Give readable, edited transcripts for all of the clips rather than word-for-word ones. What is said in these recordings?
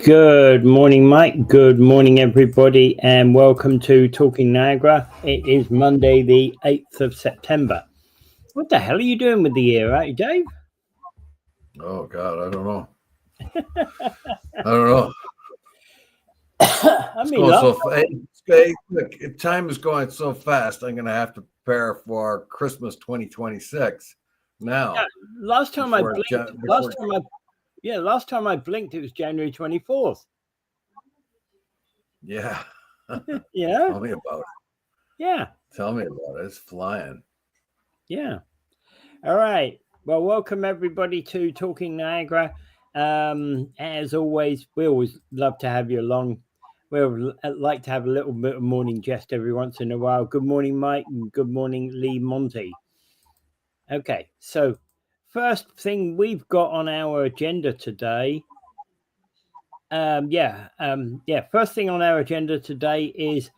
Good morning, Mike. Good morning, everybody, and welcome to Talking Niagara. It is Monday, the 8th of September. What the hell are you doing with the year, right, Dave? Oh, God, I don't know. I don't know. I mean, look, time is going so fast. I'm going to have to prepare for Christmas 2026 now. Yeah, last time I blinked, it was January 24th. Yeah. Yeah. Tell me about it. Yeah. Tell me about it. It's flying. Yeah. All right. Well, welcome everybody to Talking Niagara. As always, we always love to have you along. We'll like to have a little bit of morning jest every once in a while. Good morning, Mike, and good morning, Lee Monty. Okay, so first thing we've got on our agenda today. First thing on our agenda today is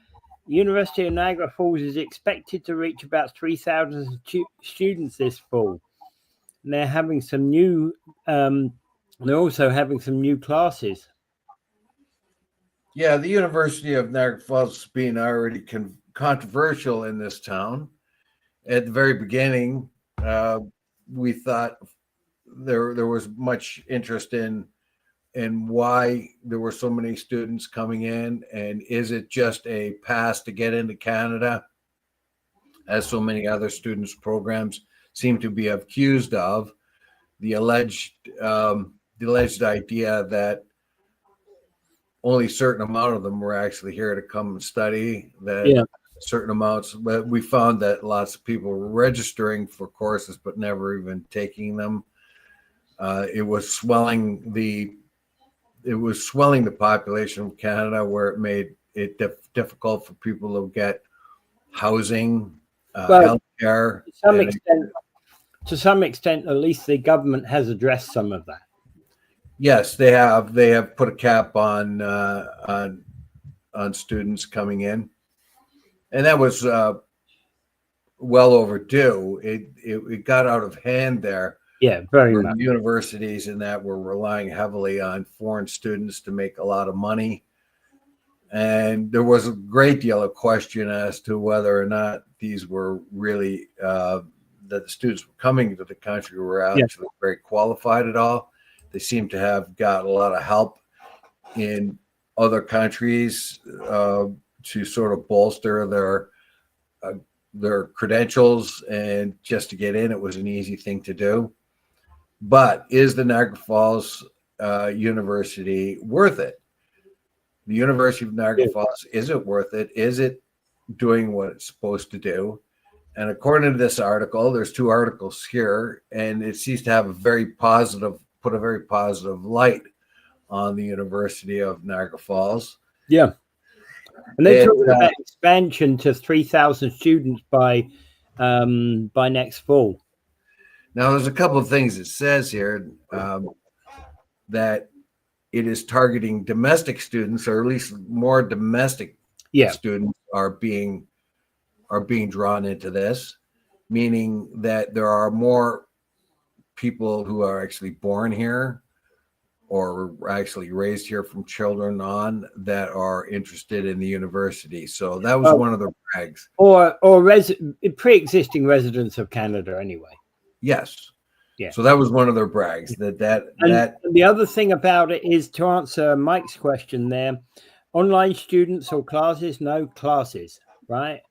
University of Niagara Falls is expected to reach about 3,000 students this fall. And they're having some new. They're also having some new classes. Yeah, the University of Niagara Falls is being already controversial in this town. At the very beginning, we thought there was much interest in why there were so many students coming in, and is it just a pass to get into Canada, as so many other students programs seem to be accused of. The alleged idea that only certain amount of them were actually here to come and study, certain amounts, but we found that lots of people were registering for courses but never even taking them. It was swelling the population of Canada, where it made it difficult for people to get housing, healthcare. To some extent, at least the government has addressed some of that. Yes, they have. They have put a cap on students coming in, and that was well overdue. It got out of hand there. Yeah, very much. Universities in that were relying heavily on foreign students to make a lot of money, and there was a great deal of question as to whether or not these were really that the students were coming to the country were actually very qualified at all. They seem to have got a lot of help in other countries to sort of bolster their credentials, and just to get in, it was an easy thing to do. But is the Niagara Falls University worth it? The University of Niagara Falls, is it worth it? Is it doing what it's supposed to do? And according to this article, there's two articles here, and it seems to have put a very positive light on the University of Niagara Falls. Yeah. And they're talking about expansion to 3,000 students by next fall. Now, there's a couple of things it says here that it is targeting domestic students, or at least more domestic students are being drawn into this, meaning that there are more people who are actually born here or actually raised here from children on that are interested in the university. So that was one of the brags. Or pre-existing residents of Canada anyway. Yes. Yeah. So that was one of their brags. And the other thing about it is, to answer Mike's question there, online students or classes, no classes, right?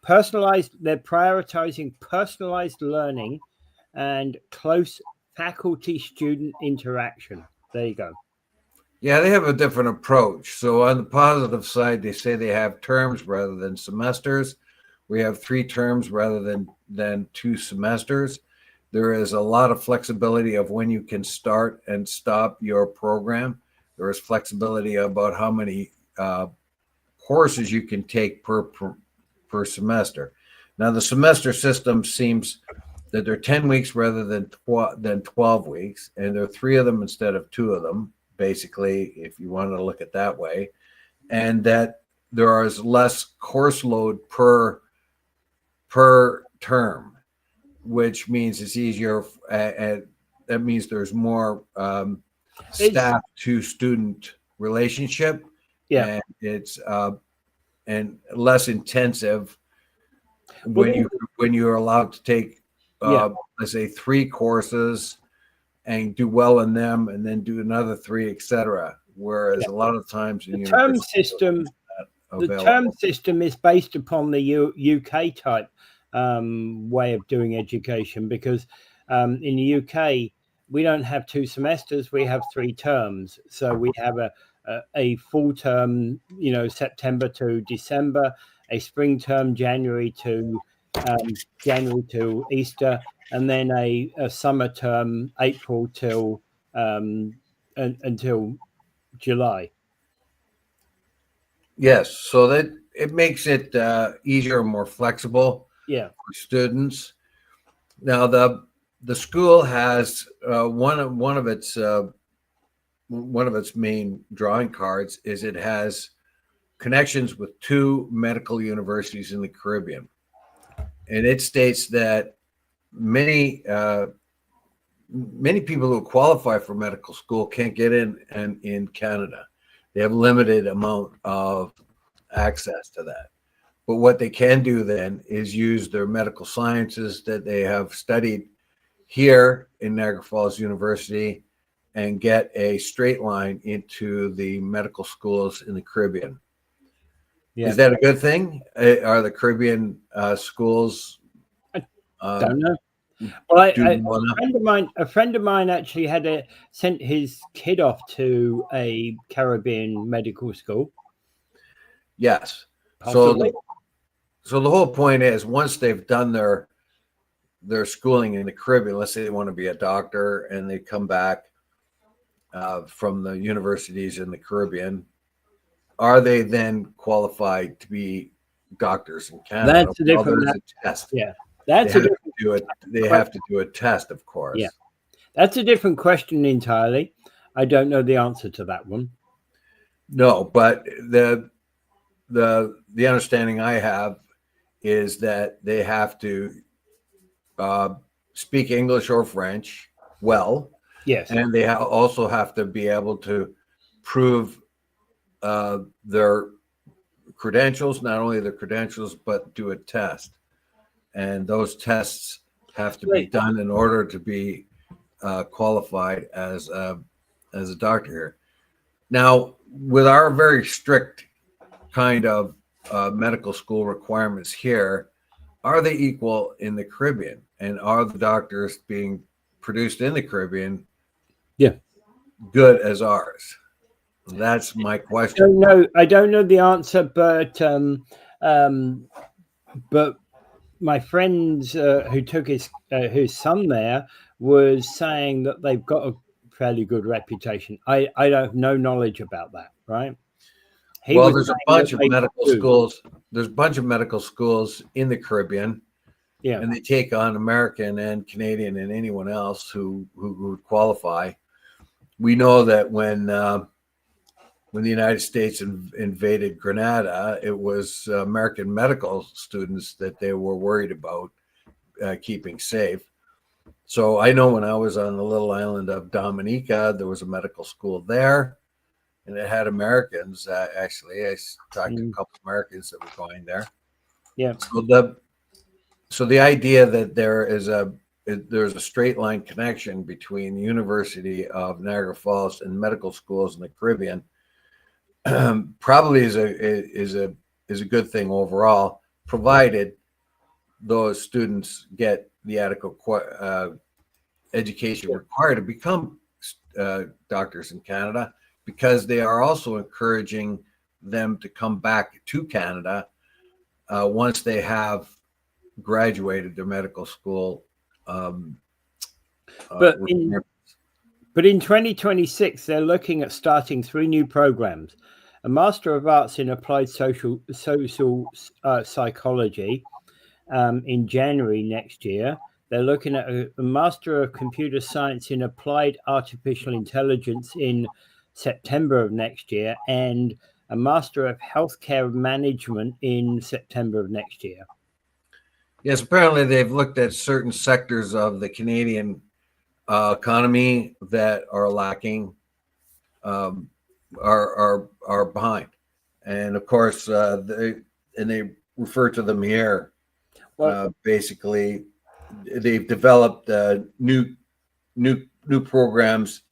They're prioritizing personalized learning and close faculty-student interaction. There you go. Yeah, they have a different approach. So on the positive side, they say they have terms rather than semesters. We have 3 terms rather than 2 semesters. There is a lot of flexibility of when you can start and stop your program. There is flexibility about how many courses you can take per semester. Now, the semester system seems that they're 10 weeks rather than 12 weeks, and there are 3 of them instead of 2 of them, basically, if you wanted to look at that way, and that there is less course load per term, which means it's easier at that means there's more staff to student relationship. Yeah. And it's and less intensive when you're allowed to take let's say 3 courses and do well in them and then do another 3, etc. Whereas a lot of times in the term system is based upon the UK type way of doing education, because in the UK we don't have 2 semesters, we have 3 terms. So we have a full term, September to December, a spring term January to Easter, and then a summer term April till until July. Yes, so that it makes it easier and more flexible for students. Now the school has one of its main drawing cards is it has connections with 2 medical universities in the Caribbean, and it states that many people who qualify for medical school can't get in Canada. They have limited amount of access to that. But what they can do then is use their medical sciences that they have studied here in Niagara Falls University and get a straight line into the medical schools in the Caribbean. Yeah. Is that a good thing? Are the Caribbean schools? I don't know. Well, a friend of mine actually sent his kid off to a Caribbean medical school. Yes. Possibly. So the whole point is, once they've done their schooling in the Caribbean, let's say they want to be a doctor and they come back from the universities in the Caribbean, are they then qualified to be doctors in Canada? That's a different test. Yeah. That's they have to do a test, of course. Yeah, that's a different question entirely. I don't know the answer to that one. No, but the understanding I have is that they have to speak English or French well. Yes, and they also have to be able to prove their credentials, not only their credentials, but do a test. And those tests have to be done in order to be qualified as a doctor here. Now, with our very strict kind of medical school requirements here, are they equal in the Caribbean? And are the doctors being produced in the Caribbean good as ours? That's my question. I don't know the answer, but my friends who took his son there was saying that they've got a fairly good reputation. I don't have no knowledge about that, right? There's a bunch of medical schools. There's a bunch of medical schools in the Caribbean, and they take on American and Canadian and anyone else who would qualify. We know that when the United States invaded Grenada, it was American medical students that they were worried about keeping safe. So I know when I was on the little island of Dominica, there was a medical school there, and it had Americans. Actually, I talked to a couple of Americans that were going there. Yeah. So the idea that there's a straight line connection between the University of Niagara Falls and medical schools in the Caribbean probably is a good thing overall, provided those students get the adequate education required to become doctors in Canada, because they are also encouraging them to come back to Canada once they have graduated their medical school. But in 2026, they're looking at starting 3 new programs: a Master of Arts in Applied Social Psychology in January next year. They're looking at a Master of Computer Science in Applied Artificial Intelligence in September of next year, and a Master of Healthcare Management in September of next year. Yes, apparently they've looked at certain sectors of the Canadian economy that are lacking, are behind. And of course, they refer to them here. Basically, they've developed new programs,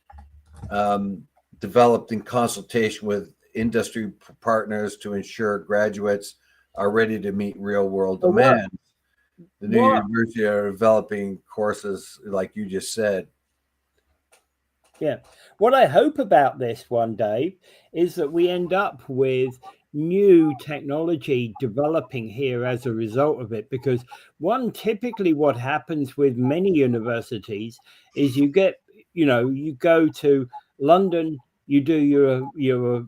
developed in consultation with industry partners to ensure graduates are ready to meet real world demands. The new university are developing courses like you just said. Yeah. What I hope about this one, Dave, is that we end up with new technology developing here as a result of it. Because typically what happens with many universities is you go to London, you do your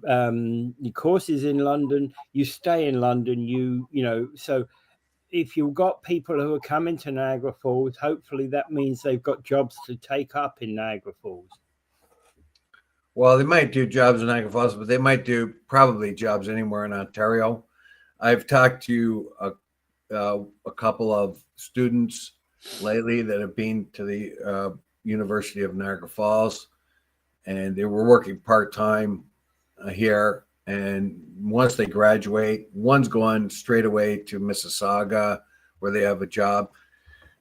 courses in London, you stay in London, so if you've got people who are coming to Niagara Falls, hopefully that means they've got jobs to take up in Niagara Falls. Well, they might do jobs in Niagara Falls, but they might do probably jobs anywhere in Ontario. I've talked to a couple of students lately that have been to the University of Niagara Falls, and they were working part-time here. And once they graduate, one's going straight away to Mississauga where they have a job.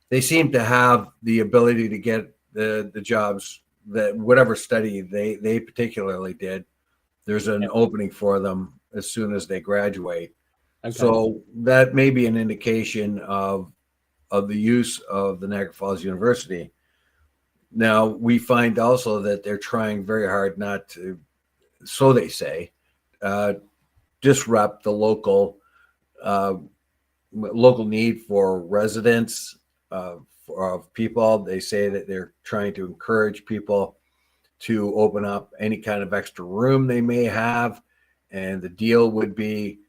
They seem to have the ability to get the jobs that whatever study they particularly did, there's an opening for them as soon as they graduate. Okay. So that may be an indication of the use of the Niagara Falls University. Now, we find also that they're trying very hard not to, so they say, disrupt the local need for residents of people. They say that they're trying to encourage people to open up any kind of extra room they may have, and the deal would be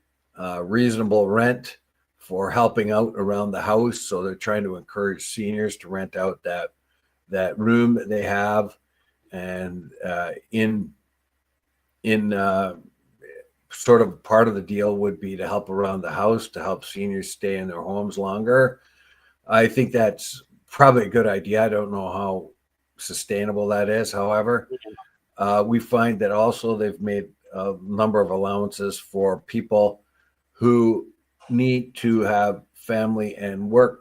reasonable rent for helping out around the house. So they're trying to encourage seniors to rent out that room that they have, and in sort of part of the deal would be to help around the house to help seniors stay in their homes longer. I think that's probably a good idea. I don't know how sustainable that is. However, we find that also they've made a number of allowances for people who need to have family and work,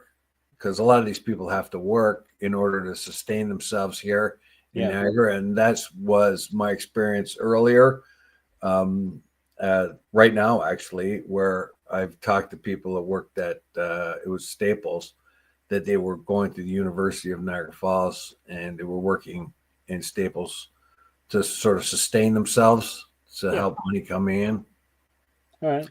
because a lot of these people have to work in order to sustain themselves here in Niagara. And that was my experience earlier. Right now, actually, where I've talked to people that worked at, it was Staples, that they were going to the University of Niagara Falls and they were working in Staples to sort of sustain themselves, to help money come in. All right.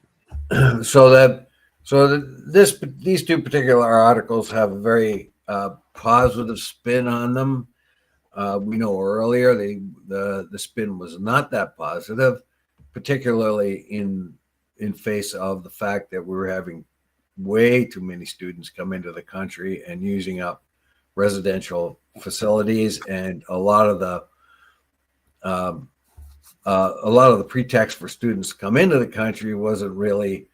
These two particular articles have a very positive spin on them. We know earlier the spin was not that positive, particularly in face of the fact that we were having way too many students come into the country and using up residential facilities, and a lot of the pretext for students to come into the country wasn't really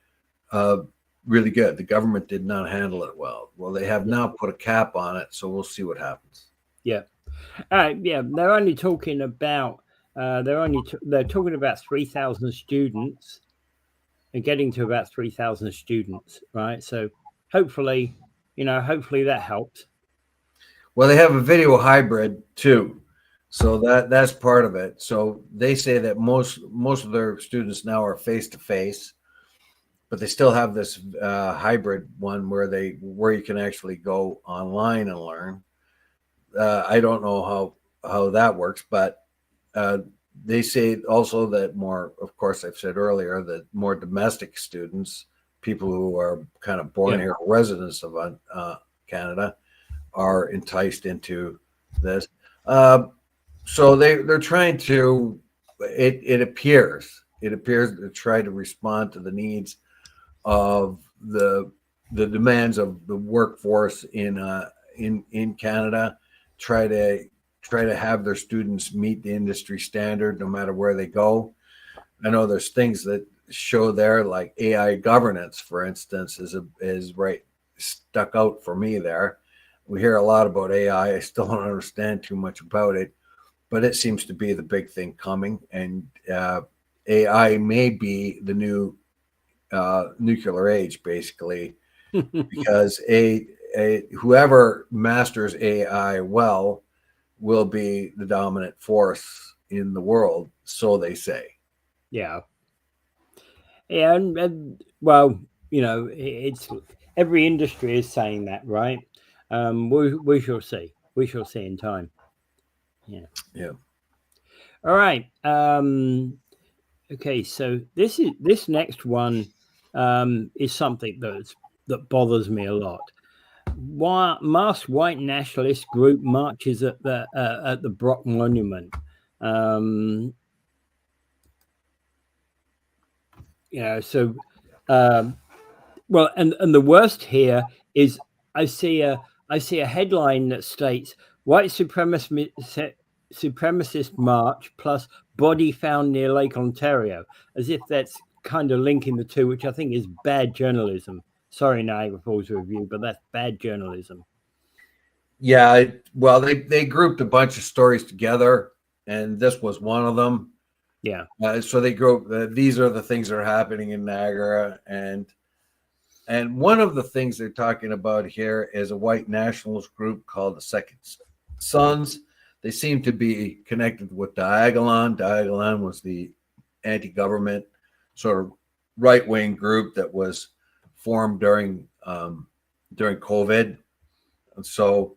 good. The government did not handle it well. Well, they have now put a cap on it, so we'll see what happens. Yeah. All right. Yeah, they're only talking about they're talking about 3,000 students and getting to about 3,000 students, right? So hopefully that helps. Well, they have a video hybrid too, so that's part of it. So they say that most of their students now are face to face, but they still have this hybrid one where you can actually go online and learn. I don't know how that works, but they say also that more, of course, I've said earlier, that more domestic students, people who are kind of born here, residents of Canada, are enticed into this. So they're trying to, it appears to try to respond to the needs of the demands of the workforce in Canada, try to have their students meet the industry standard no matter where they go. I know there's things that show there, like AI governance, for instance, is right stuck out for me there. We hear a lot about AI. I still don't understand too much about it, but it seems to be the big thing coming. And AI may be the new nuclear age, basically, because whoever masters AI well will be the dominant force in the world, so they say. Yeah. Yeah, and well, it's every industry is saying that, right? We shall see. We shall see in time. Yeah. Yeah. All right. Okay. So this next one is something that bothers me a lot. Why masked white nationalist group marches at the Brock Monument? Um, so well, and the worst here is I see a headline that states white supremacist march plus body found near Lake Ontario, as if that's kind of linking the two, which I think is bad journalism. Sorry, Niagara Falls Review, but that's bad journalism. Yeah, well, they grouped a bunch of stories together, and this was one of them. Yeah. So they grouped these are the things that are happening in Niagara, and one of the things they're talking about here is a white nationalist group called the Second Sons. They seem to be connected with Diagolon. Diagolon was the anti-government sort of right-wing group that was formed during COVID. And so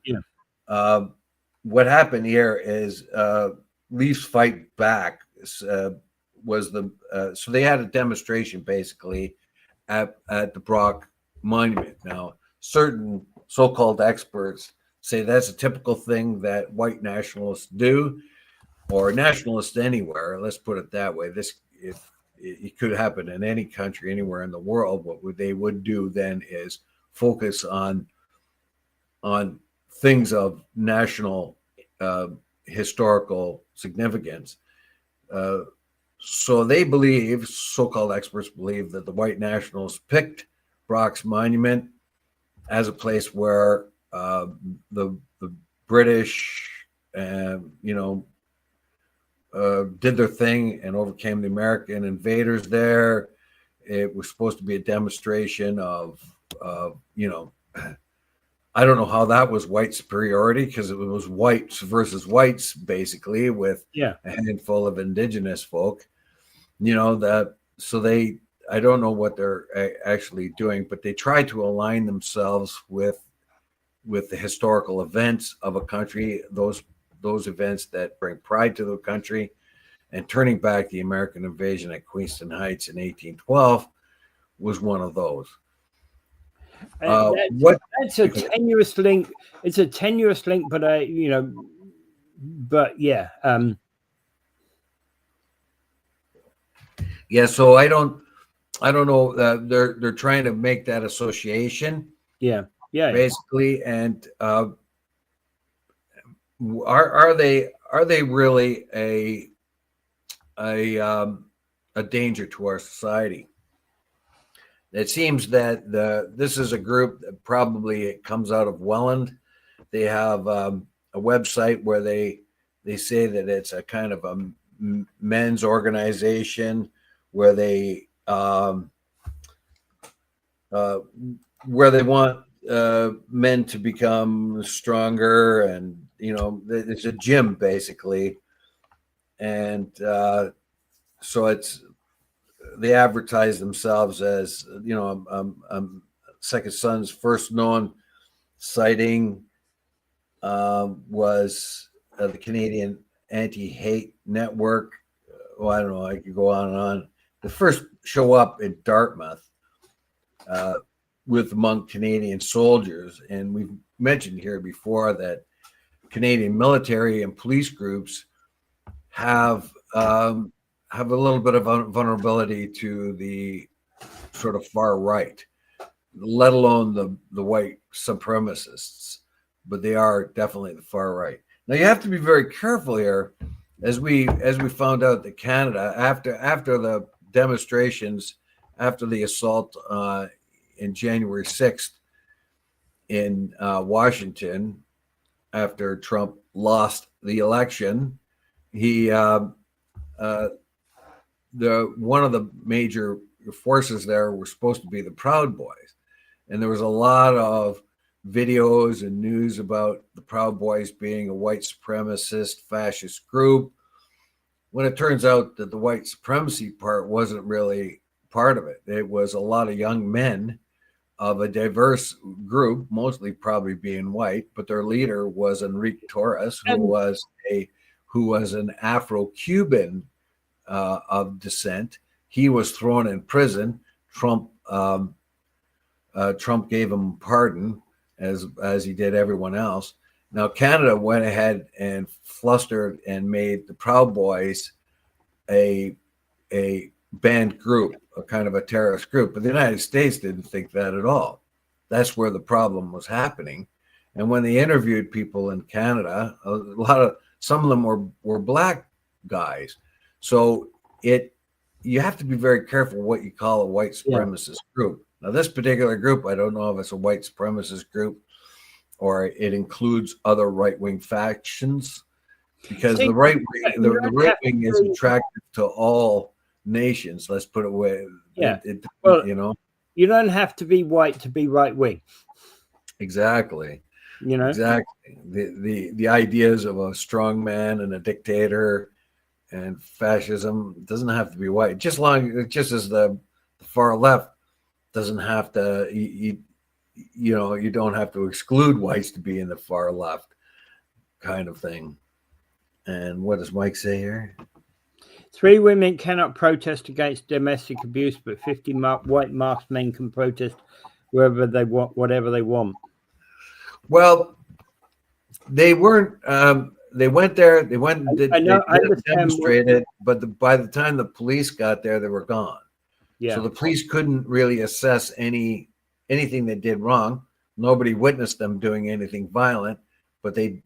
what happened here is Leafs Fight Back was so they had a demonstration basically at the Brock Monument. Now, certain so-called experts say that's a typical thing that white nationalists do, or nationalists anywhere. Let's put it that way. If it could happen in any country, anywhere in the world, what they would do then is focus on things of national historical significance. So they believe, so-called experts believe, that the white nationals picked Brock's Monument as a place where the British, did their thing and overcame the American invaders there. It was supposed to be a demonstration of I don't know how that was white superiority, because it was whites versus whites, basically, with a handful of indigenous folk. I don't know what they're actually doing, but they try to align themselves with the historical events of a country, those events that bring pride to the country, and turning back the American invasion at Queenston Heights in 1812 was one of those. That's a tenuous link. It's a tenuous link, but yeah. Yeah, so I don't know. They're trying to make that association. Yeah. Basically, and are they really a danger to our society? It seems that this is a group that probably comes out of Welland. They have a website where they say that it's a kind of a men's organization where they want men to become stronger, and it's a gym basically, and so they advertise themselves as Second Son's first known sighting was the Canadian Anti-Hate Network. Well, I don't know, I could go on and on. The first show up in Dartmouth with among Canadian soldiers, and we've mentioned here before that Canadian military and police groups have a little bit of vulnerability to the sort of far right, let alone the white supremacists, but they are definitely the far right. Now you have to be very careful here, as we found out that Canada, after the demonstrations, after the assault in January 6th in Washington after Trump lost the election. He one of the major forces there were supposed to be the Proud Boys, and there was a lot of videos and news about the Proud Boys being a white supremacist fascist group, when it turns out that the white supremacy part wasn't really part of it. It was a lot of young men of a diverse group, mostly probably being white, but their leader was Enrique Torres, who was an Afro-Cuban of descent. He was thrown in prison. Trump gave him pardon, as he did everyone else. Now Canada went ahead and flustered and made the Proud Boys a banned group, a kind of a terrorist group. But the United States didn't think that at all. That's where the problem was happening. And when they interviewed people in Canada, some of them were black guys. So you have to be very careful what you call a white supremacist group. Now, this particular group, I don't know if it's a white supremacist group or it includes other right-wing factions, because the right wing is attractive to all nations. Let's put it away. Yeah. You don't have to be white to be right-wing. Exactly. Exactly. The ideas of a strong man and a dictator and fascism doesn't have to be white. Just as the far left doesn't have to. You don't have to exclude whites to be in the far left, kind of thing. And what does Mike say here? 3 women cannot protest against domestic abuse, but 50 white masked men can protest wherever they want, whatever they want. Well, they weren't. They went there. They went. They demonstrated, but by the time the police got there, they were gone. Yeah. So the police couldn't really assess anything they did wrong. Nobody witnessed them doing anything violent, but they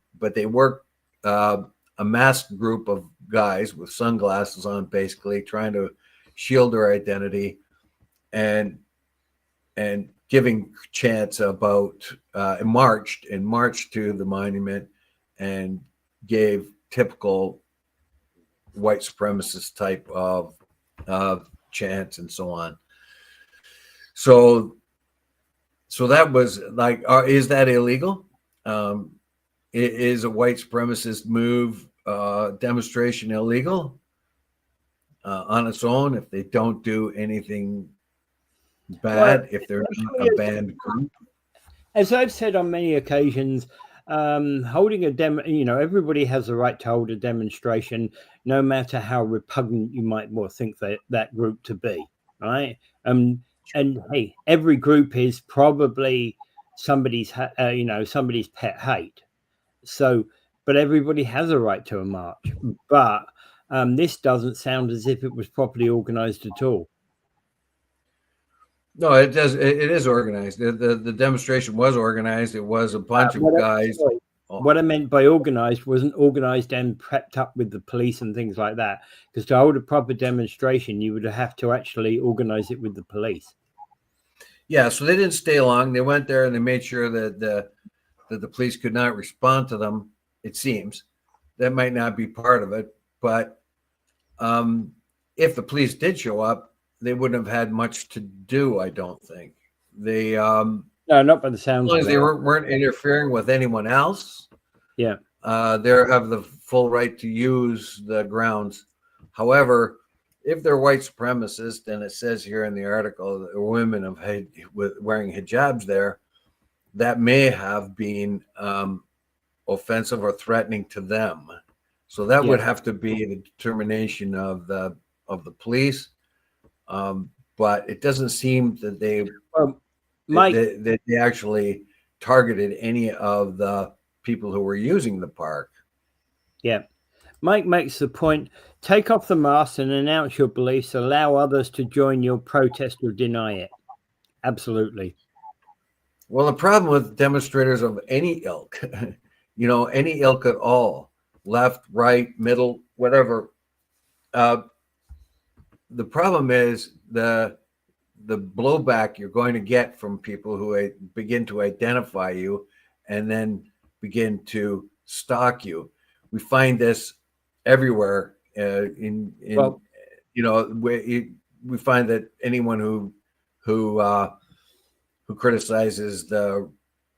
were a masked group of guys with sunglasses on, basically trying to shield their identity and giving chants about marched to the monument and gave typical white supremacist type of chants and so on. So that was like, is that illegal? Is a white supremacist move demonstration illegal on its own if they don't do anything bad, if they're not a banned group? As I've said on many occasions, holding a demo, everybody has the right to hold a demonstration, no matter how repugnant you might think that group to be, right? And hey, every group is probably somebody's pet hate. So, but everybody has a right to a march. But this doesn't sound as if it was properly organized at all. No, it does. It is organized. The demonstration was organized. It was a bunch of guys. What I meant by organized wasn't organized and prepped up with the police and things like that. Because to hold a proper demonstration, you would have to actually organize it with the police. Yeah, so they didn't stay long. They went there and they made sure that the police could not respond to them. It seems that might not be part of it, but if the police did show up, they wouldn't have had much to do. I don't think they. No, not by the sounds. As long as they weren't interfering with anyone else. Yeah, they have the full right to use the grounds. However, if they're white supremacists, and it says here in the article that women wearing hijabs there, that may have been offensive or threatening to them. So that would have to be the determination of the police. But it doesn't seem that they actually targeted any of the people who were using the park. Yeah. Mike makes the point, take off the mask and announce your beliefs, allow others to join your protest or deny it. Absolutely. Well, the problem with demonstrators of any ilk, any ilk at all, left, right, middle, whatever, the problem is the blowback you're going to get from people who begin to identify you and then begin to stalk you. We find this everywhere. Well, We find that anyone who criticizes the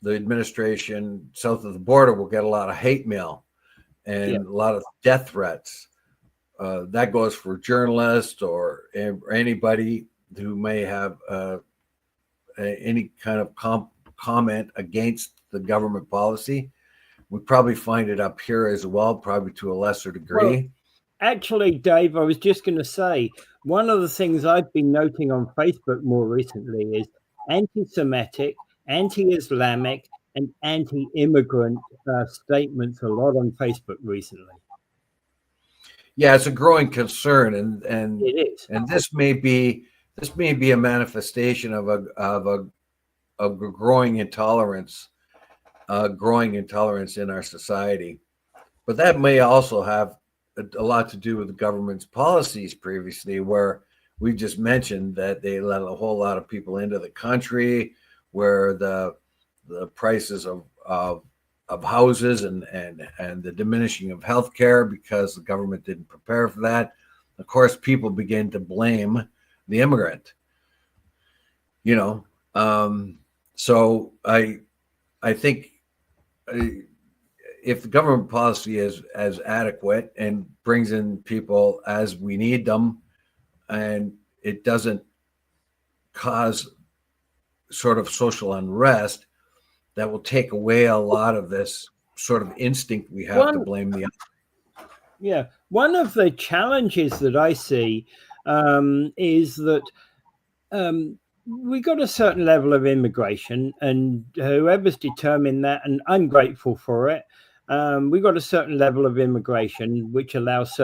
administration south of the border will get a lot of hate mail and a lot of death threats. That goes for journalists or anybody who may have any kind of comment against the government policy. We probably find it up here as well, probably to a lesser degree. Well, actually, Dave, I was just going to say, one of the things I've been noting on Facebook more recently is anti-Semitic, anti-Islamic, and anti-immigrant statements a lot on Facebook recently. Yeah, it's a growing concern, and It is. And this may be a manifestation of a growing intolerance in our society. But that may also have a lot to do with the government's policies previously, where we just mentioned that they let a whole lot of people into the country, where the prices of houses and the diminishing of healthcare because the government didn't prepare for that. Of course, people begin to blame the immigrant. So I think if the government policy is as adequate and brings in people as we need them, and it doesn't cause sort of social unrest, that will take away a lot of this sort of instinct we have to blame the other. Yeah, one of the challenges that I see is that we got a certain level of immigration, and whoever's determined that, and I'm grateful for it. We got a certain level of immigration which allows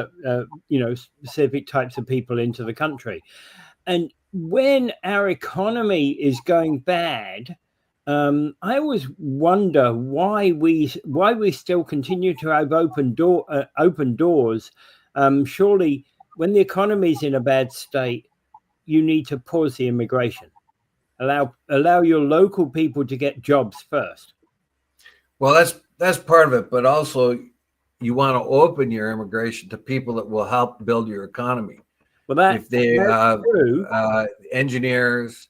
specific types of people into the country, and when our economy is going bad, I always wonder why we still continue to have open doors. Surely, when the economy is in a bad state, you need to pause the immigration. Allow your local people to get jobs first. Well, that's part of it, but also you want to open your immigration to people that will help build your economy. Well, if they engineers,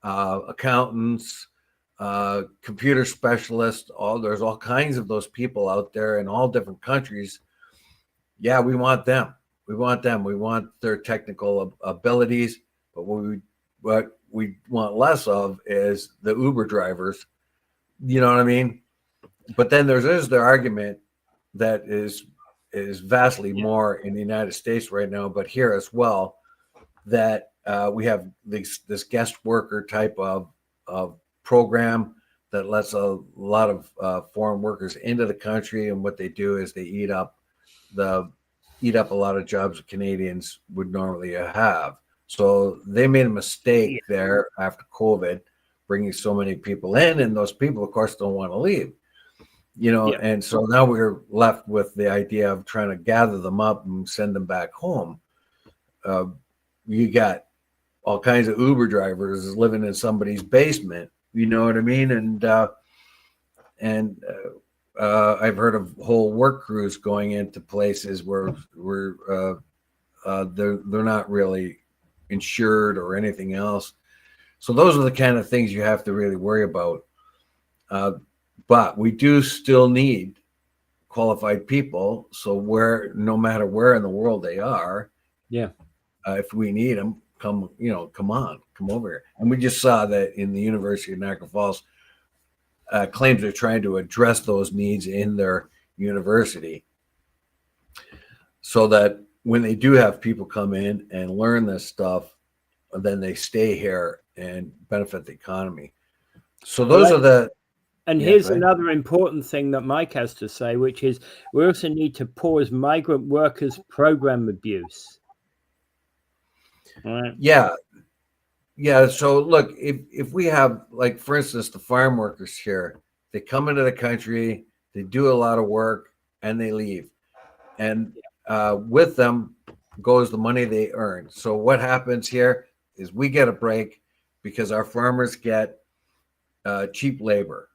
accountants, computer specialists, there's all kinds of those people out there in all different countries. Yeah, we want them. We want their technical abilities, but what we want less of is the Uber drivers. You know what I mean? But then there's the argument that is vastly more in the United States right now, but here as well, that we have this guest worker type of program that lets a lot of foreign workers into the country, and what they do is they eat up a lot of jobs that Canadians would normally have. So they made a mistake there after COVID, bringing so many people in, and those people, of course, don't want to leave. And so now we're left with the idea of trying to gather them up and send them back home. You got all kinds of Uber drivers living in somebody's basement. You know what I mean? And I've heard of whole work crews going into places where they're not really insured or anything else. So those are the kind of things you have to really worry about. But we do still need qualified people. So no matter where in the world they are, if we need them, come over here. And we just saw that in the University of Niagara Falls, claims they're trying to address those needs in their university, so that when they do have people come in and learn this stuff, then they stay here and benefit the economy. So those are the. And here's another important thing that Mike has to say, which is we also need to pause migrant workers program abuse. All right. Yeah. So look, if we have, like, for instance, the farm workers here, they come into the country, they do a lot of work, and they leave. And with them goes the money they earn. So what happens here is we get a break. because our farmers get cheap labor.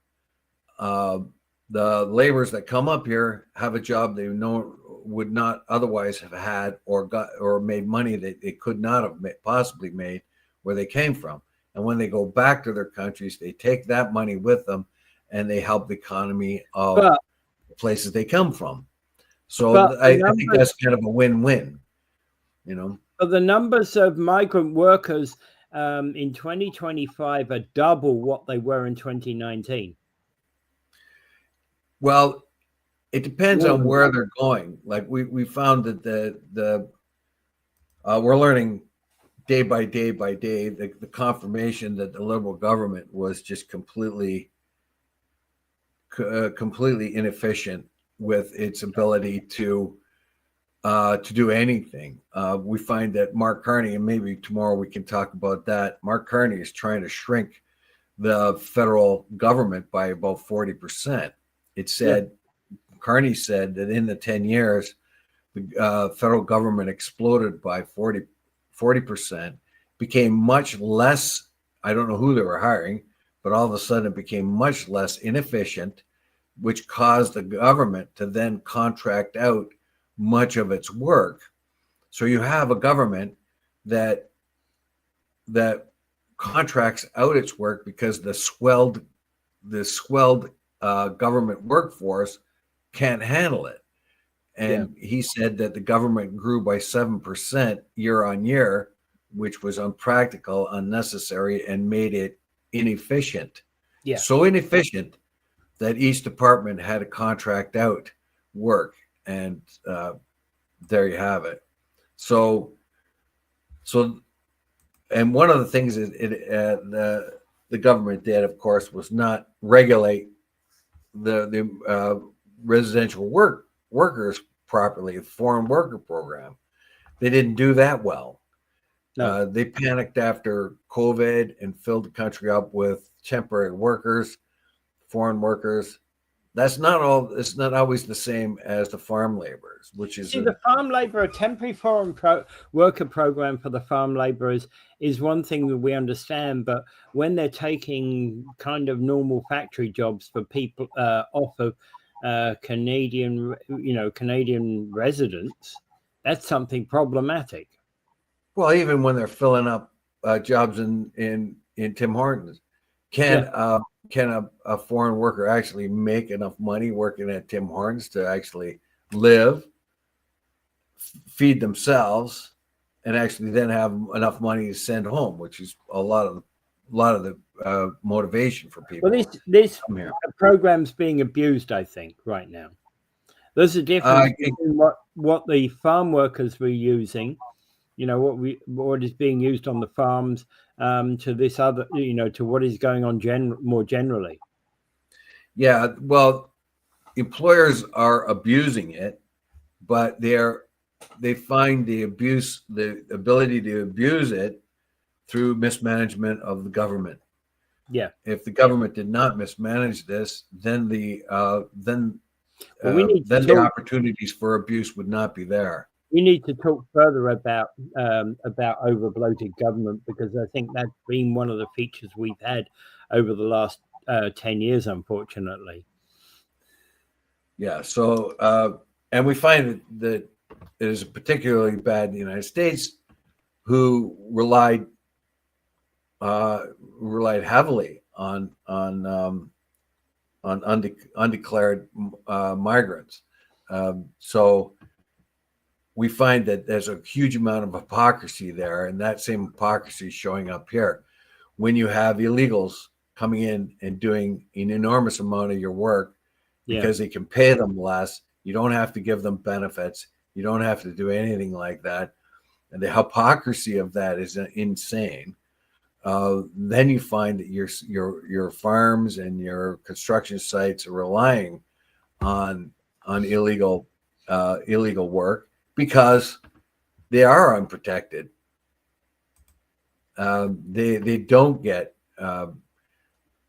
The laborers that come up here have a job they would not otherwise have had, or made money that they could not have possibly made where they came from. And when they go back to their countries, they take that money with them, and they help the economy of the places they come from. So I think that's kind of a win-win, you know. But the numbers of migrant workers in 2025 are double what they were in 2019. Well, it depends on where they're going. Like we found that we're learning day by day the confirmation that the Liberal government was just completely inefficient with its ability to do anything. We find that Mark Carney, and maybe tomorrow we can talk about that. Mark Carney is trying to shrink the federal government by about 40%. It said, Carney said that in the 10 years, the federal government exploded by 40%, became much less, I don't know who they were hiring, but all of a sudden it became much less inefficient, which caused the government to then contract out much of its work. So you have a government that contracts out its work because the swelled government workforce can't handle it. And he said that the government grew by 7% year on year, which was unpractical, unnecessary, and made it inefficient. Yeah. So inefficient that each department had to contract out work. And there you have it. So, and one of the things the government did, of course, was not regulate the residential workers properly, the foreign worker program. They didn't do that well. No. They panicked after COVID and filled the country up with temporary workers, foreign workers. That's not all. It's not always the same as the farm laborers, which is the farm labor, a temporary foreign worker program for the farm laborers is one thing that we understand. But when they're taking kind of normal factory jobs for people off of Canadian residents, that's something problematic. Well, even when they're filling up jobs in Tim Hortons, can a foreign worker actually make enough money working at Tim Hortons to actually live, feed themselves, and actually then have enough money to send home, which is a lot of the motivation for people. Well, this program's being abused, I think, right now. There's a difference between what the farm workers were using, what is being used on the farms, to this other, to what is going on more generally. Yeah, well, employers are abusing it, but they find the ability to abuse it through mismanagement of the government. Yeah. If the government did not mismanage this, then the opportunities for abuse would not be there. We need to talk further about over-bloated government, because I think that's been one of the features we've had over the last 10 years, unfortunately. Yeah. So, and we find that it is particularly bad in the United States, who relied heavily on undeclared migrants. So we find that there's a huge amount of hypocrisy there, and that same hypocrisy is showing up here. When you have illegals coming in and doing an enormous amount of your work because they can pay them less, you don't have to give them benefits, you don't have to do anything like that, and the hypocrisy of that is insane. Then you find that your farms and your construction sites are relying on illegal work, because they are unprotected. They don't get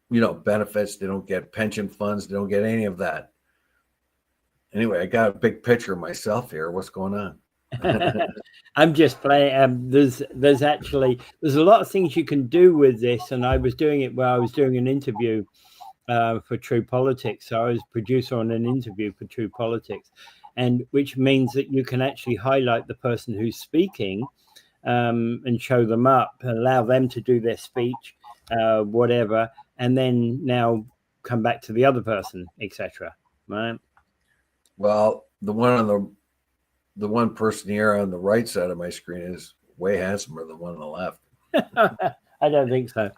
benefits. They don't get pension funds. They don't get any of that. Anyway, I got a big picture of myself here. What's going on? I'm just playing. There's a lot of things you can do with this, and I was doing it while I was doing an interview for True Politics. So I was producer on an interview for True Politics, and which means that you can actually highlight the person who's speaking and show them up, allow them to do their speech, whatever, and then now come back to the other person, etc. Right? Well, the one person here on the right side of my screen is way handsomer than the one on the left. I don't think so.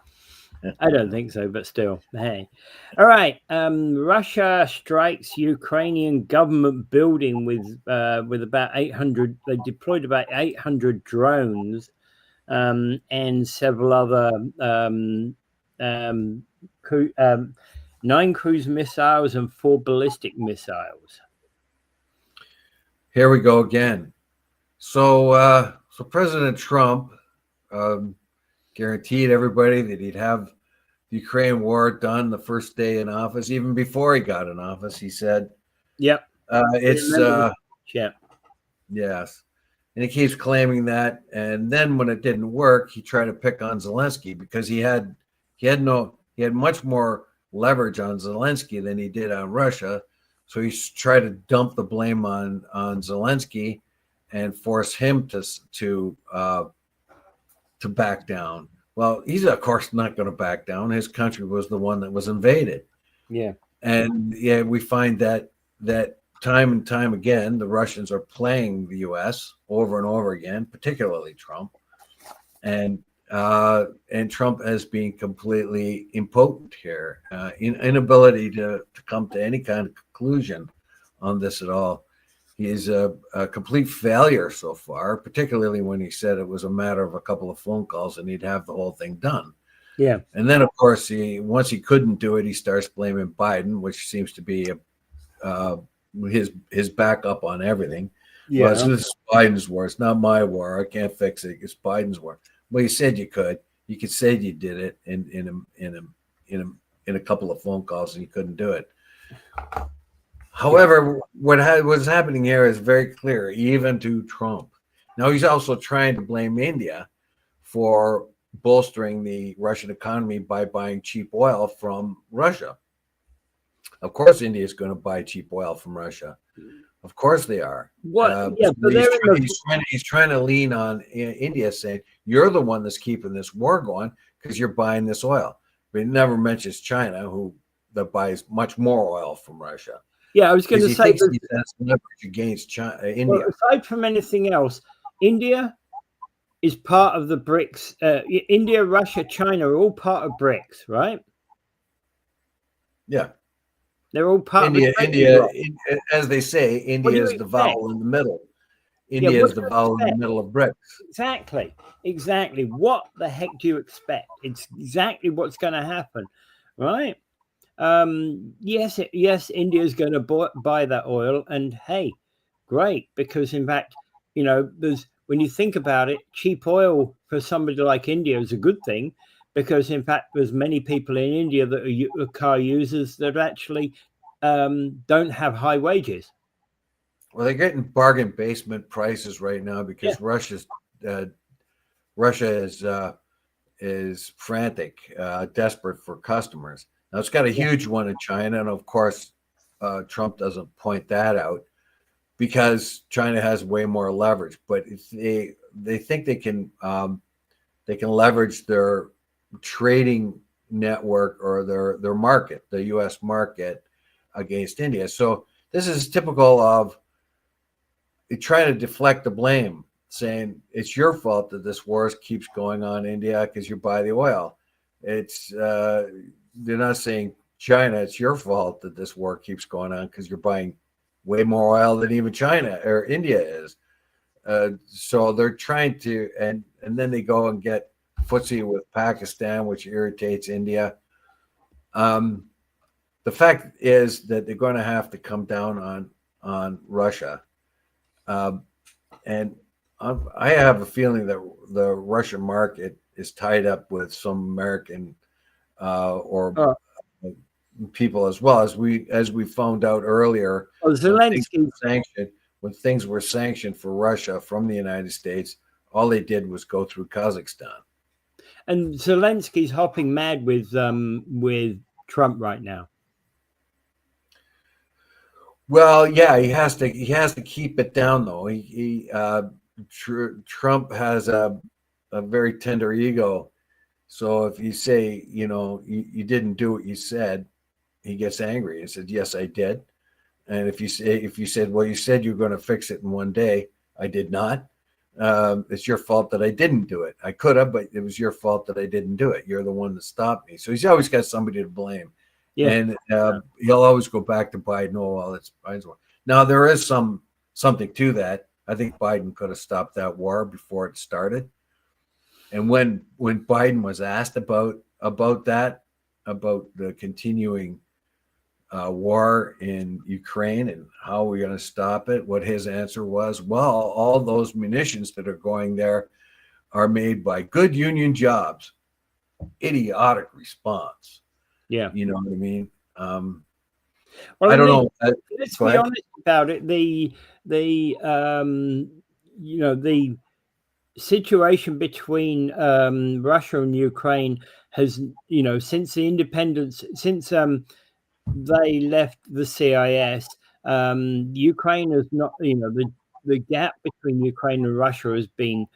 I don't think so, but still, hey. All right. Russia strikes Ukrainian government building with about 800. They deployed about 800 drones and several other 9 cruise missiles and 4 ballistic missiles. Here we go again. So President Trump guaranteed everybody that he'd have the Ukraine war done the first day in office. Even before he got in office, he said, "Yep, yes." And he keeps claiming that. And then when it didn't work, he tried to pick on Zelensky because he had much more leverage on Zelensky than he did on Russia. So he tried to dump the blame on Zelensky and force him to back down. Well, he's of course not going to back down. His country was the one that was invaded. Yeah. And we find that time and time again, the Russians are playing the U.S. over and over again, particularly Trump, and Trump as being completely impotent here, inability to come to any kind of conclusion on this at all. He is a complete failure so far, particularly when he said it was a matter of a couple of phone calls and he'd have the whole thing done. Yeah. And then, of course, once he couldn't do it, he starts blaming Biden, which seems to be his backup on everything. Yeah. Well, this is Biden's war. It's not my war. I can't fix it. It's Biden's war. Well, you said you could. You could say you did it in a couple of phone calls, and you couldn't do it. However, what's happening here is very clear, even to Trump. Now, he's also trying to blame India for bolstering the Russian economy by buying cheap oil from Russia. Of course, India is going to buy cheap oil from Russia. Of course they are. What? He's trying to lean on India, saying, you're the one that's keeping this war going because you're buying this oil. But he never mentions China, that buys much more oil from Russia. Yeah, I was going to say he has leverage against China, India. Well, aside from anything else, India is part of the BRICS. India, Russia, China are all part of BRICS, right? Yeah. They're all part India, of India, as they say, India is the vowel in the middle. India is the vowel in the middle of BRICS. Exactly. What the heck do you expect? It's exactly what's going to happen, right? Yes, India is going to buy that oil, and hey, great, because in fact, when you think about it, cheap oil for somebody like India is a good thing, because in fact, there's many people in India that are car users that actually don't have high wages. Well, they're getting bargain basement prices right now because Russia is frantic, desperate for customers. Now, it's got a huge one in China, and of course, Trump doesn't point that out because China has way more leverage. But if they think they can leverage their trading network or their market, the U.S. market, against India. So this is typical of trying to deflect the blame, saying it's your fault that this war keeps going on, India, because you buy the oil. They're not saying China, it's your fault that this war keeps going on because you're buying way more oil than even China or India is. So they're trying to, and then they go and get footsie with Pakistan, which irritates India. The fact is that they're going to have to come down on Russia. And I have a feeling that the Russian market is tied up with some American people as well, as we found out earlier. Zelensky Sanctioned when things were sanctioned for Russia from the United States, all they did was go through Kazakhstan. And Zelensky's hopping mad with Trump right now. Well, yeah, he has to keep it down though. Trump has a very tender ego. So if you say, you didn't do what you said, he gets angry and said, "Yes, I did." And if you said, "Well, you said you're going to fix it in one day," I did not. It's your fault that I didn't do it. I could have, but it was your fault that I didn't do it. You're the one that stopped me. So he's always got somebody to blame. Yeah. And he'll always go back to Biden. Oh, well, it's Biden's war. Now, there is something to that. I think Biden could have stopped that war before it started. And when Biden was asked about that, about the continuing war in Ukraine and how we're going to stop it, what his answer was, well, all those munitions that are going there are made by good union jobs. Idiotic response. Yeah. You know what I mean? Well, I don't know. Let's be honest about it. The situation between Russia and Ukraine has, since the independence, since they left the CIS, Ukraine has not, the gap between Ukraine and Russia has been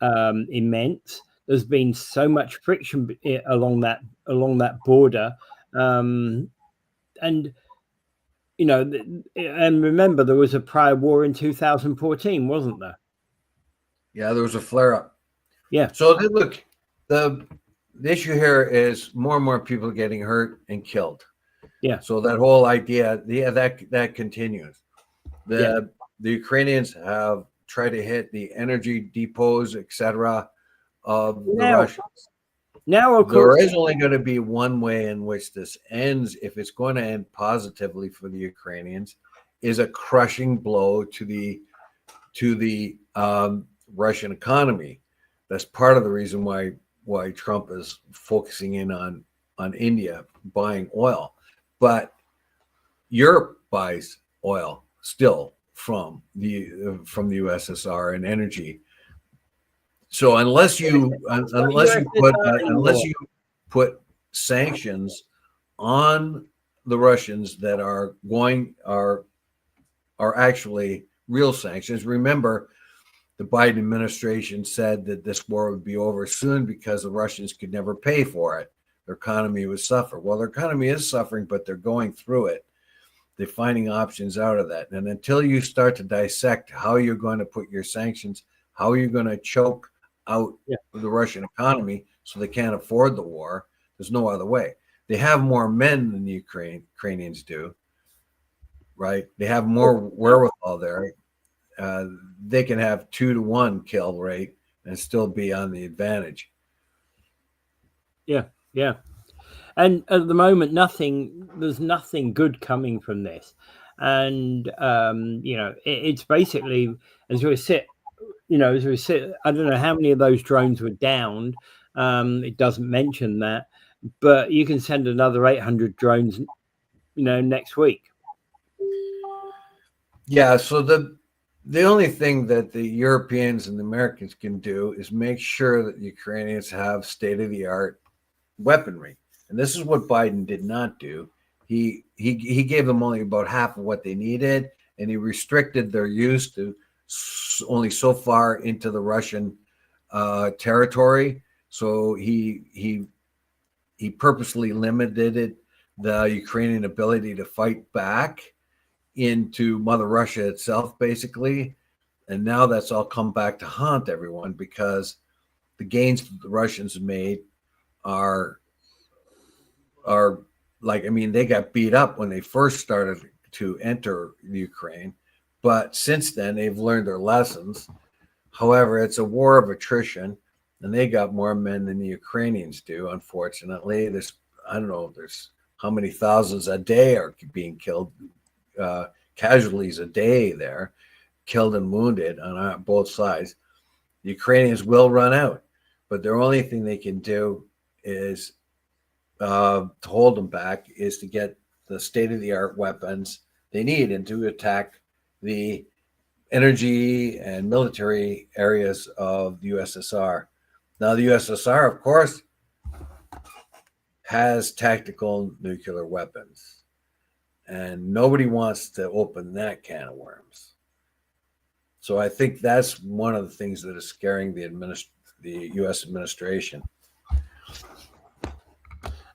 immense. There's been so much friction along that border, and and remember there was a prior war in 2014, wasn't there? Yeah, there was a flare up. Yeah. So look, the issue here is more and more people getting hurt and killed. Yeah. So that whole idea, that continues. The Ukrainians have tried to hit the energy depots, etc., of the Russians. Now, of course, there is only going to be one way in which this ends, if it's going to end positively for the Ukrainians, is a crushing blow to the Russian economy. That's part of the reason why Trump is focusing in on India buying oil. But Europe buys oil still from the USSR and energy. So unless you put sanctions on the Russians that are actually real sanctions. Remember, the Biden administration said that this war would be over soon because the Russians could never pay for it. Their economy would suffer. Well, their economy is suffering, but they're going through it. They're finding options out of that. And until you start to dissect how you're going to put your sanctions, how you're going to choke out the Russian economy so they can't afford the war, there's no other way. They have more men than the Ukrainians do, right? They have more wherewithal there. They can have 2-to-1 kill rate and still be on the advantage. Yeah. And at the moment, there's nothing good coming from this. And, it's basically, as we sit, I don't know how many of those drones were downed. It doesn't mention that, but you can send another 800 drones, next week. Yeah. So the only thing that the Europeans and the Americans can do is make sure that the Ukrainians have state-of-the-art weaponry. And this is what Biden did not do. He gave them only about half of what they needed, and he restricted their use to only so far into the Russian territory. So he purposely limited the Ukrainian ability to fight back into Mother Russia itself, basically. And now that's all come back to haunt everyone because the gains that the Russians made are like, I mean, they got beat up when they first started to enter Ukraine, but since then they've learned their lessons. However, it's a war of attrition, and they got more men than the Ukrainians do. Unfortunately, there's how many thousands a day are being killed, casualties a day there, killed and wounded on both sides. The Ukrainians will run out, but the only thing they can do is to hold them back is to get the state-of-the-art weapons they need and to attack the energy and military areas of the USSR. Now, the USSR, of course, has tactical nuclear weapons, and nobody wants to open that can of worms. So I think that's one of the things that is scaring the U.S. administration.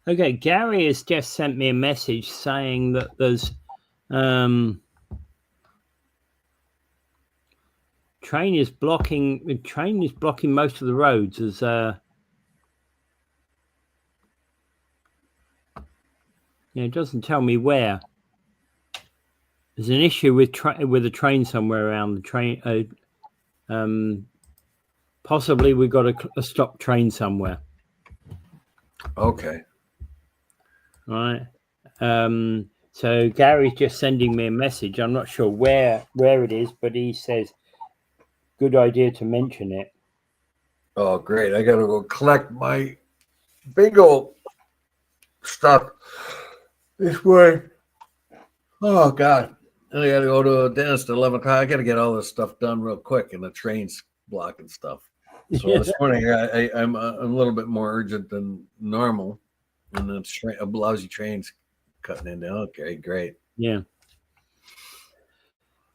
Okay, Gary has just sent me a message saying that there's train is blocking most of the roads. As it doesn't tell me where. There's an issue with a train somewhere around the train. Possibly we've got a stopped train somewhere. Okay. All right. So Gary's just sending me a message. I'm not sure where it is, but he says, good idea to mention it. Oh, great. I got to go collect my bingo stuff this way. Oh, God. I got to go to a dentist at 11 o'clock. I got to get all this stuff done real quick, and the train's blocking stuff. So this morning, I'm a little bit more urgent than normal, and the a lousy train's cutting in there. Okay, great. Yeah.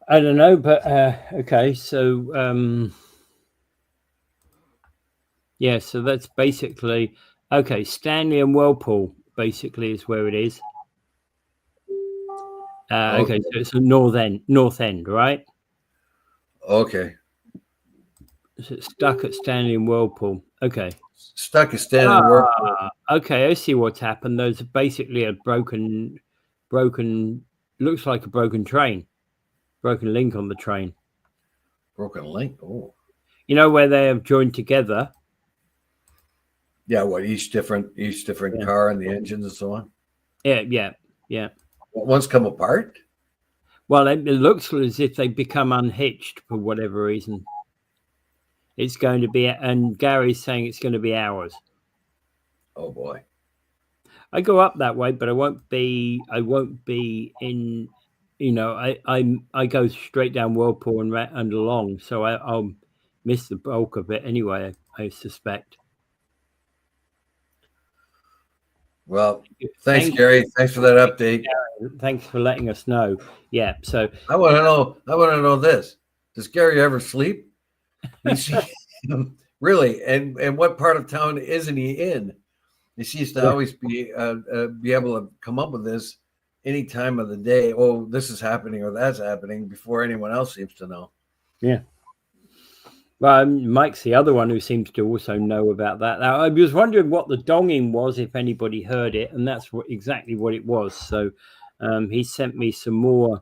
I don't know, but okay. So yeah, so that's basically okay. Stanley and Whirlpool basically is where it is. Okay, so it's the north end, right? Okay. So it's stuck at Stanley and Whirlpool. Okay. Stuck at Stanley and Whirlpool. Okay, I see what's happened. There's basically a broken, looks like a broken train. Broken link on the train. Broken link? Oh. You know where they have joined together? Yeah, what, each different car and the engines and so on? Yeah. One's come apart? Well, it looks as if they become unhitched for whatever reason. It's going to be, and Gary's saying it's going to be hours. Oh boy. I go up that way, but I won't be in, I go straight down Whirlpool and along, so I'll miss the bulk of it anyway, I suspect. Well, thanks, Gary. Thanks for that update. Thanks for letting us know. Yeah, so I want to know this. Does Gary ever sleep? Really? And what part of town isn't he in? He seems to always be able to come up with this any time of the day. Oh, this is happening or that's happening before anyone else seems to know. Yeah. Well, Mike's the other one who seems to also know about that. Now, I was wondering what the donging was, if anybody heard it, and that's exactly what it was. So he sent me some more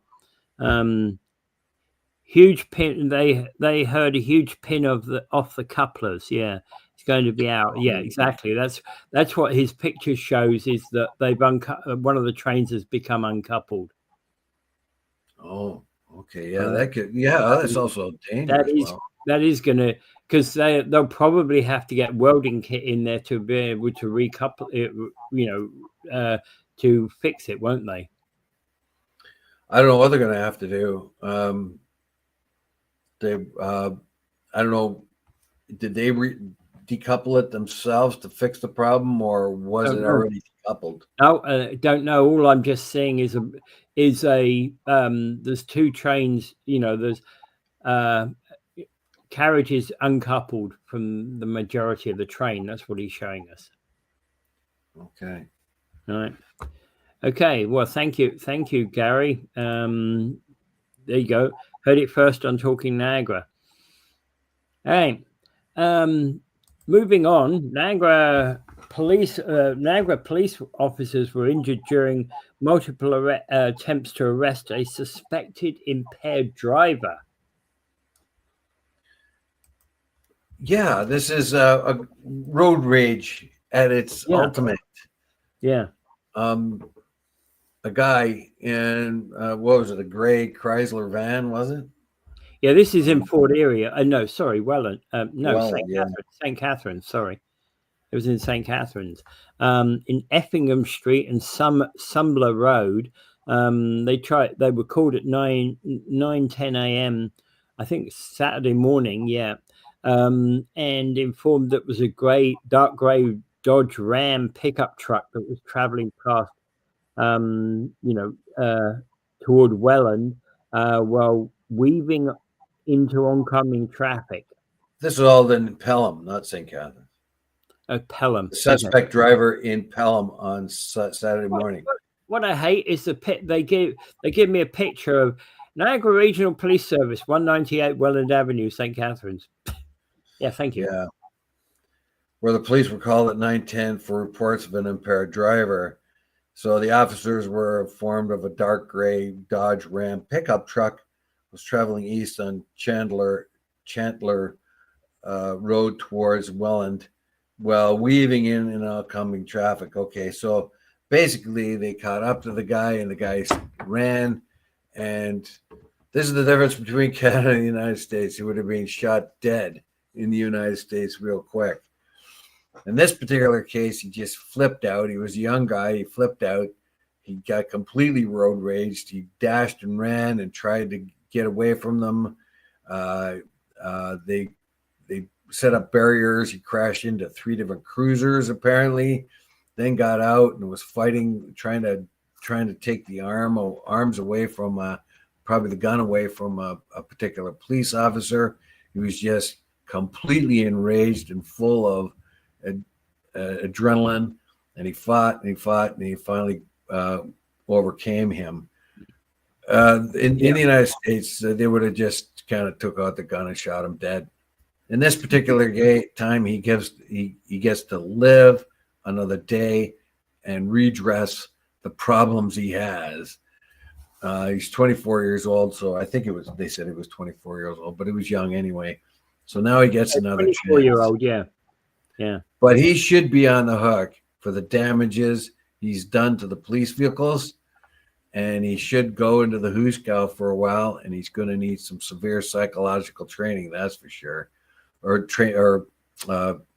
huge pin. They heard a huge pin off the couplers. Yeah, it's going to be out. Yeah, exactly. That's what his picture shows, is that they've one of the trains has become uncoupled. Oh, okay. Yeah, that's also dangerous. That is going to, because they'll probably have to get welding kit in there to be able to recouple it, to fix it, won't they? I don't know what they're going to have to do. I don't know. Did they decouple it themselves to fix the problem, or was it already decoupled? No, don't know. All I'm just seeing is there's two trains. There's carriages uncoupled from the majority of the train. That's what he's showing us. Okay. All right. Okay. Well, thank you, Gary. There you go. Heard it first on Talking Niagara. All right. Moving on. Niagara police officers were injured during multiple attempts to arrest a suspected impaired driver. Yeah, this is a road rage at its ultimate. Yeah. A guy in what was it? A gray Chrysler van, was it? Yeah, this is in Fort Erie. No, sorry, Welland. St. Catharines. Sorry, it was in St. Catharines. In Effingham Street and Sumbler Road. They were called at 9:10 a.m. I think Saturday morning, yeah, and informed that it was a dark grey Dodge Ram pickup truck that was traveling past, toward Welland, while weaving into oncoming traffic. This is all in Pelham, not St. Catharines. Pelham. The suspect driver in Pelham on Saturday morning. What I hate is they give me a picture of Niagara Regional Police Service, 198 Welland Avenue, St. Catharines. Yeah, thank you. Yeah. Where the police were called at 9:10 for reports of an impaired driver. So the officers were informed of a dark gray Dodge Ram pickup truck was traveling east on Chandler Road towards Welland while weaving in and outcoming traffic. Okay, so basically they caught up to the guy and the guy ran. And this is the difference between Canada and the United States. He would have been shot dead in the United States real quick. In this particular case, he just flipped out. He was a young guy. He flipped out. He got completely road raged. He dashed and ran and tried to get away from them. They set up barriers. He crashed into 3 different cruisers, apparently, then got out and was fighting, trying to take the arms away from probably the gun away from a particular police officer. He was just completely enraged and full of adrenaline, and he fought and he finally overcame him. In the United States, they would have just kind of took out the gun and shot him dead. In this particular time, he gets to live another day and redress the problems he has. He's 24 years old, so I think they said he was 24 years old, but he was young anyway. So now he gets another 24-year-old, yeah. Yeah. But he should be on the hook for the damages he's done to the police vehicles, and he should go into the Huskow for a while, and he's going to need some severe psychological training, that's for sure, or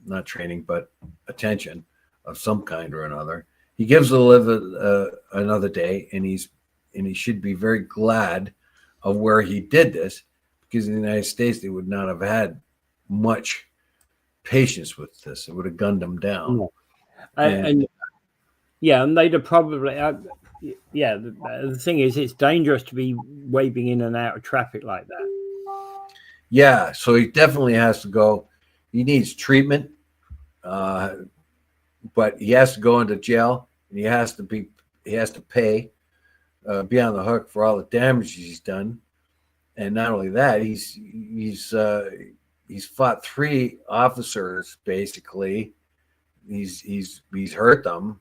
not training, but attention of some kind or another. He gives to live another day, and he should be very glad of where he did this, because in the United States they would not have had much patience with this. It would have gunned him down. And they'd have probably the thing is, it's dangerous to be waving in and out of traffic like that. Yeah, so he definitely has to go. He needs treatment, but he has to go into jail, and he has to pay, be on the hook for all the damage he's done. And not only that, he's fought 3 officers basically. He's hurt them,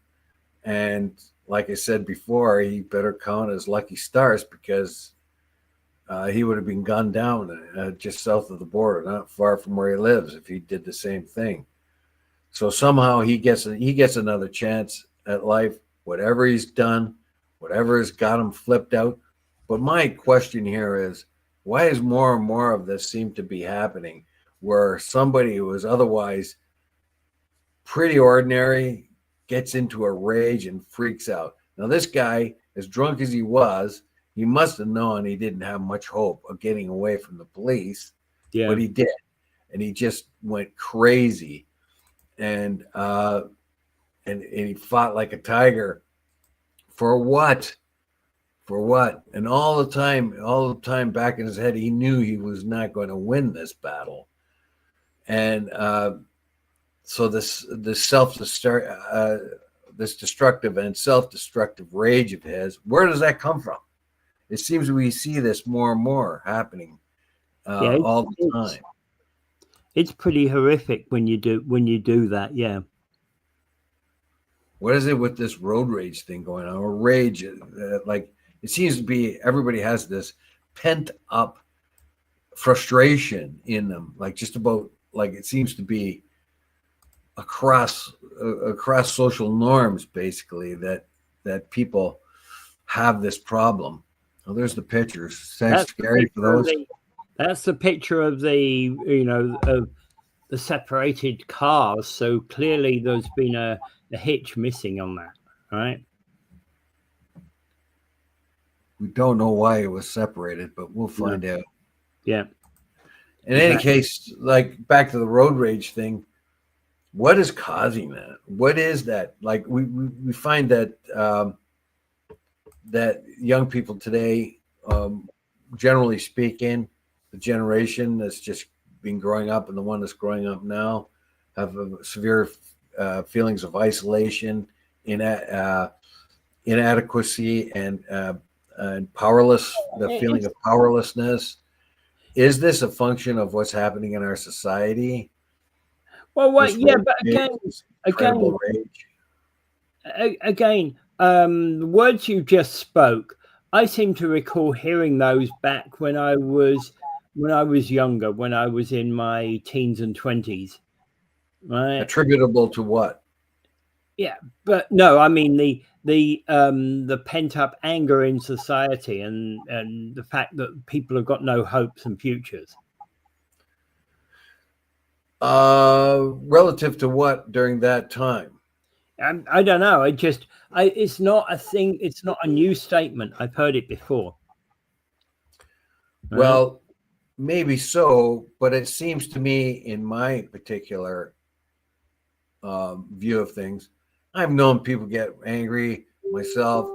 and like I said before, he better count his lucky stars, because he would have been gunned down just south of the border, not far from where he lives, if he did the same thing. So somehow he gets another chance at life, whatever he's done, whatever has got him flipped out. But my question here is, why is more and more of this seem to be happening, where somebody who is otherwise pretty ordinary gets into a rage and freaks out? Now, this guy, as drunk as he was, he must have known he didn't have much hope of getting away from the police, but he did, and he just went crazy, and he fought like a tiger. For what? For what? And all the time back in his head, he knew he was not going to win this battle. And so this destructive and self-destructive rage of his, where does that come from? It seems we see this more and more happening all the time. It's pretty horrific when you do that. Yeah. What is it with this road rage thing going on? Or rage, like it seems to be everybody has this pent up frustration in them, like just about like it seems to be across social norms, basically, that people have this problem. Oh, there's the pictures. Sounds scary for those. That's the picture of of the separated cars. So clearly there's been a hitch missing on that, right? We don't know why it was separated, but we'll find out. Yeah. In any case, like back to the road rage thing, what is causing that? What is that? Like we find that that young people today, generally speaking, the generation that's just been growing up and the one that's growing up now have severe feelings of isolation, inadequacy, and powerless. The feeling of powerlessness. Is this a function of what's happening in our society? Well, what? Yeah, but incredible rage. Again, the words you just spoke, I seem to recall hearing those back when I was younger, when I was in my teens and 20s. Right? Attributable to what? Yeah, but no, I mean the pent up anger in society and the fact that people have got no hopes and futures. Relative to what during that time? I don't know. It's not a thing. It's not a new statement. I've heard it before. Right? Well, maybe so, but it seems to me, in my particular view of things, I've known people get angry myself.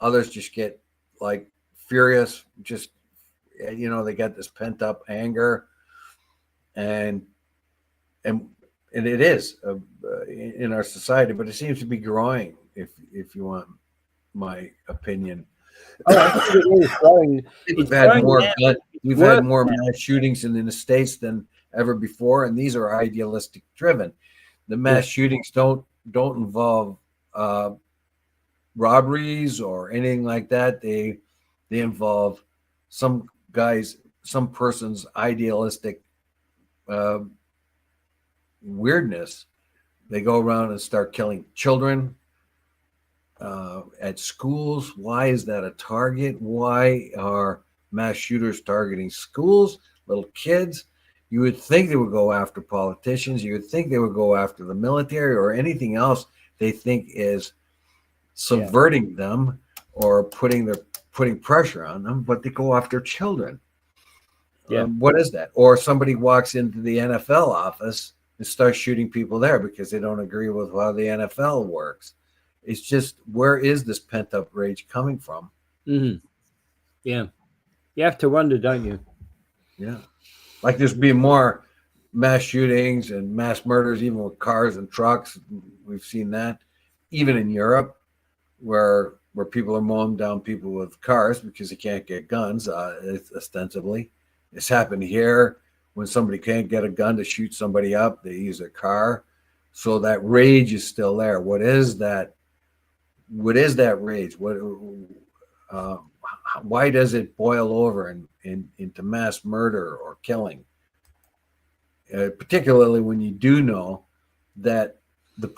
Others just get like furious. Just they got this pent up anger, and it is in our society, but it seems to be growing. If you want my opinion, we've had more mass shootings in the States than ever before, and these are idealistic driven. The mass shootings don't involve robberies or anything like that. They involve some person's idealistic weirdness. They go around and start killing children at schools. Why is that a target? Why are mass shooters targeting schools, little kids? You would think they would go after politicians. You would think they would go after the military or anything else they think is subverting them or putting pressure on them, but they go after children. What is that? Or somebody walks into the NFL office and starts shooting people there because they don't agree with how the NFL works. It's just, where is this pent up rage coming from? Mm-hmm. Yeah. You have to wonder, don't you? Yeah. Like there's been more mass shootings and mass murders, even with cars and trucks. We've seen that even in Europe, where people are mowing down people with cars because they can't get guns, ostensibly. It's happened here. When somebody can't get a gun to shoot somebody up, they use a car. So that rage is still there. What is that? What is that rage? Why does it boil over into mass murder or killing? Particularly when you do know that the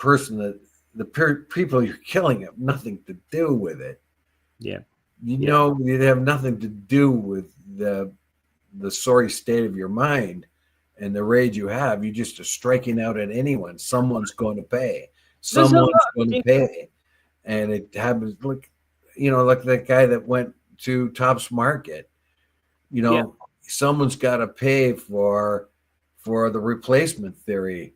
people you're killing have nothing to do with it. Yeah. Know, they have nothing to do with the sorry state of your mind and the rage you have. You just are striking out at anyone. Someone's going to pay. Someone's going to pay. And it happens, like that guy that went to Tops Market. Someone's got to pay for the replacement theory,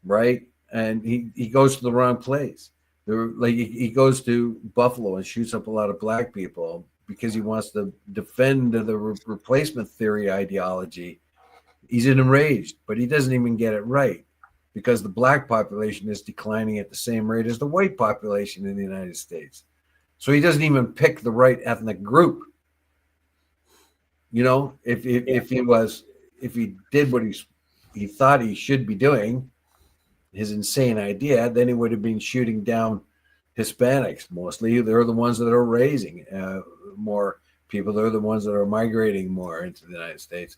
right? And he goes to the wrong place. He goes to Buffalo and shoots up a lot of black people because he wants to defend the replacement theory ideology. He's enraged, but he doesn't even get it right, because the black population is declining at the same rate as the white population in the United States. So he doesn't even pick the right ethnic group. If he did what he thought he should be doing, his insane idea, then he would have been shooting down Hispanics mostly. They're the ones that are raising more people. They're the ones that are migrating more into the United States.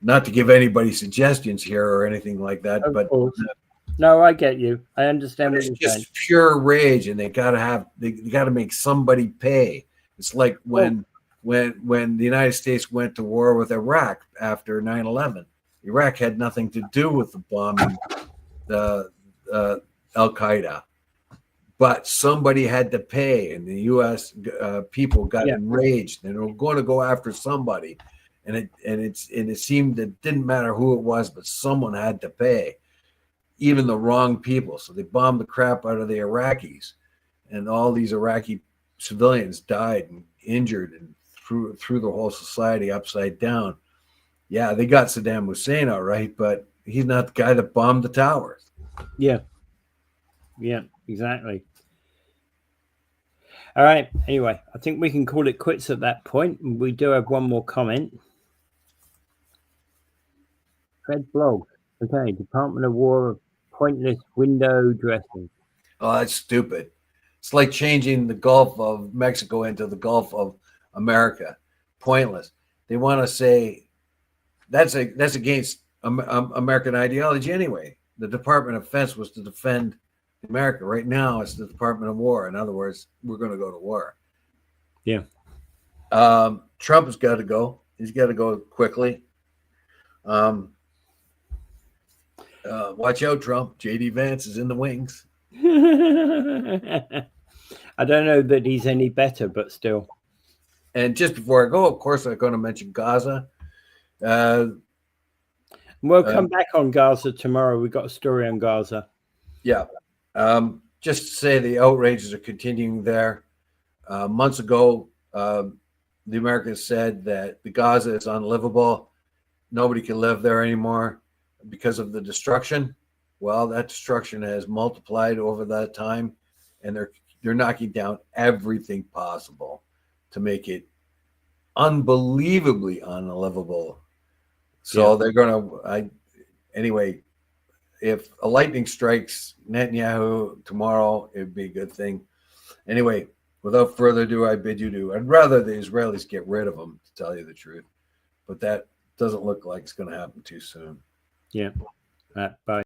Not to give anybody suggestions here or anything like that, but no, I get you. I understand what you're saying. It's just pure rage, and they got to make somebody pay. It's like when the United States went to war with Iraq after 9/11. Iraq had nothing to do with the bombing the Al Qaeda, but somebody had to pay, and the U.S. People got enraged, and they were going to go after somebody. and it seemed it didn't matter who it was, but someone had to pay, even the wrong people. So they bombed the crap out of the Iraqis, and all these Iraqi civilians died and injured and threw the whole society upside down. Yeah, they got Saddam Hussein all right, but he's not the guy that bombed the towers. Yeah, exactly. All right. Anyway, I think we can call it quits at that point. We do have one more comment. Fred blog. Okay, Department of War pointless window dressing. Oh, that's stupid. It's like changing the Gulf of Mexico into the Gulf of America. Pointless. They want to say that's against American ideology anyway. The Department of Defense was to defend America. Right now, it's the Department of War. In other words, we're going to go to war. Yeah. Trump has got to go. He's got to go quickly. Watch out, Trump. J.D. Vance is in the wings. I don't know that he's any better, but still. And just before I go, of course, I'm going to mention Gaza. We'll come back on Gaza tomorrow. We've got a story on Gaza. Yeah. Just to say the outrages are continuing there. Months ago, the Americans said that the Gaza is unlivable. Nobody can live there anymore because of the destruction. Well, that destruction has multiplied over that time, and they're knocking down everything possible to make it unbelievably unlivable. So they're going to, anyway, if a lightning strikes Netanyahu tomorrow, it'd be a good thing. Anyway, without further ado, I bid you to, I'd rather the Israelis get rid of them, to tell you the truth. But that doesn't look like it's going to happen too soon. Yeah. Bye.